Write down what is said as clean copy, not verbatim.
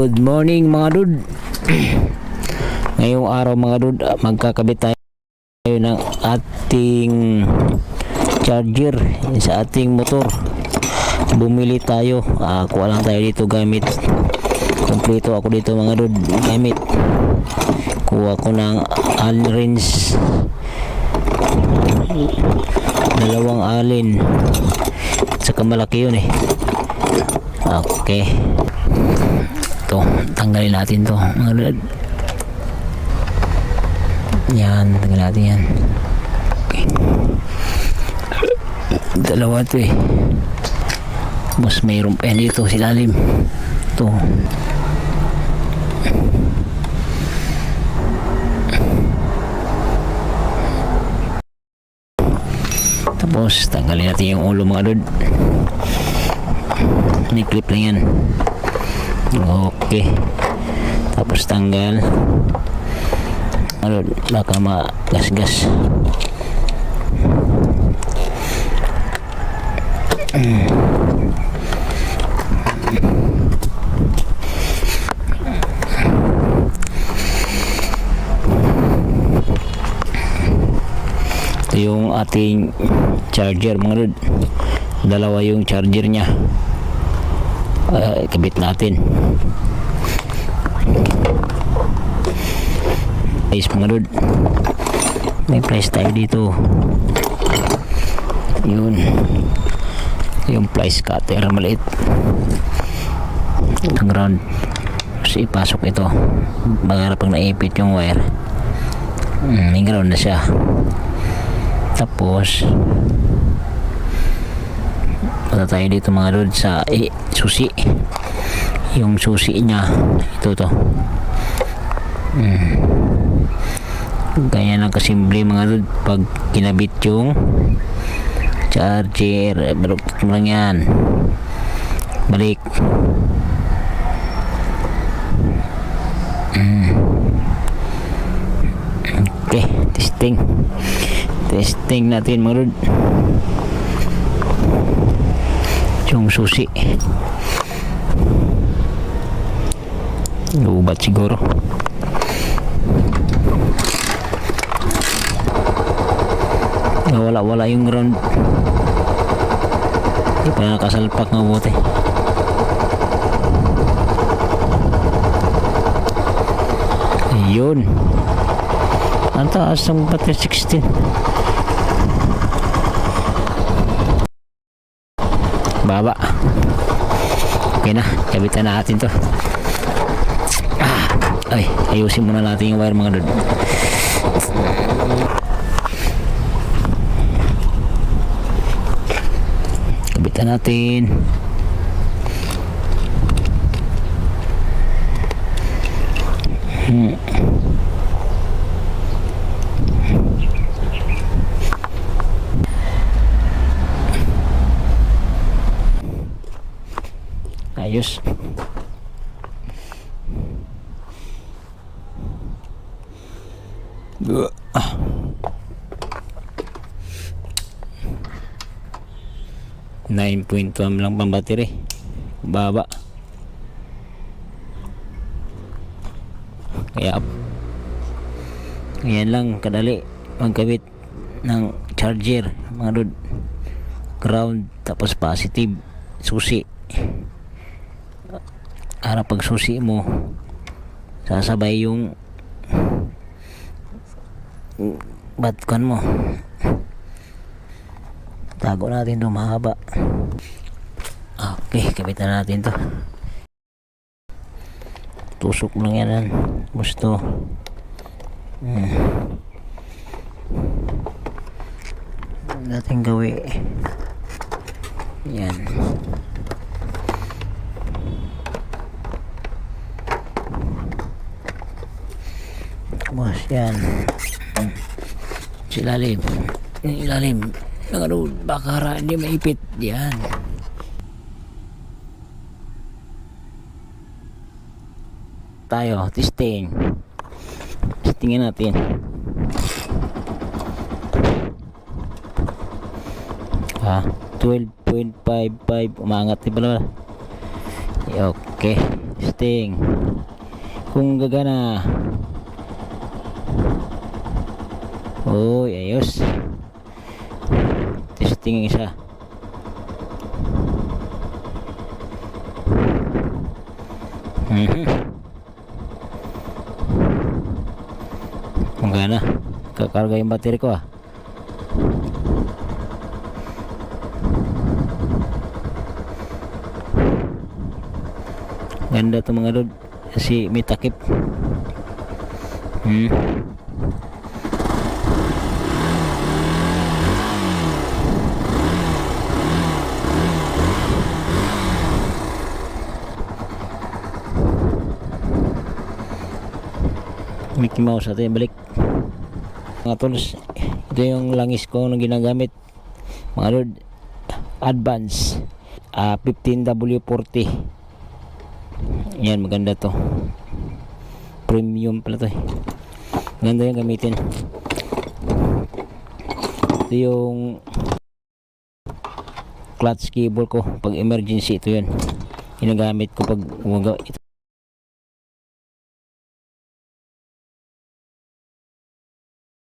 Good morning mga dud. Ngayong araw mga dud, magkakabit tayo ng ating charger sa ating motor. Bumili tayo, kuha lang tayo dito gamit. Kompleto ako dito mga dud gamit. Kuha ko ng Alrins, dalawang alin, saka malaki yun eh. Okay, ito tanggalin natin to mga dud. Yan, tanggalin natin yan. Okay, dalawa to eh. Mas mayroon pa yan dito sa ilalim. Ito. Tapos tanggalin natin yung ulo mga dud. Ini clip lang yan. Okay, tapos tanggal. Ano, baka magasgas. Ito yung ating charger mga dud. Dalawa yung charger nya. Kabit natin. Price mga dud, may price tayo dito. Yun yung price cutter maliit ang round. Kasi ipasok ito baga pag naipit yung wire, may ground na siya. Tapos punta tayo dito mga dud sa susi. Yung susi nya ito to. Ganyan lang kasimple mga dud pag kinabit yung charger. Baluktot mo lang yan, balik. Okay, testing natin mga dud yung susi. Lubat siguro. Wala yung ground. Hindi pa nakasalpak ng bote. Ayun, ang taas ng battery 16. Baba. Okay na, kabitan natin to. Ay, ayusin muna natin yung wire mga dud. Kabitan natin. Ayos. Nine point lang pang battery. Baba. Kaya ayan lang kadali magkabit ng charger mga dud. Ground tapos positive susi. Para pag susi mo sasabay yung batkan mo. Tago natin ito mahaba. Okay, kabitan natin to. Tusok lang yan. Gusto natin gawin yan. Mas yan silalim ilalim ng ano, baka hindi maipit yan. Tayo testingin natin. 12.55 umangat di ba? Okay, Testing. Kung gagana. Uy, ayos. Testing yung isa. Kung gana. Kakarga yung battery ko ah. Ganda to mga lod. Si may takip. Mickey Mouse natin balik mga tools. Ito yung langis ko na ginagamit mga lord, Advance 15W40. Yan, maganda to, premium pala to eh. Maganda yung gamitin. Ito yung clutch cable ko pag emergency. Ito yun ginagamit ko pag ito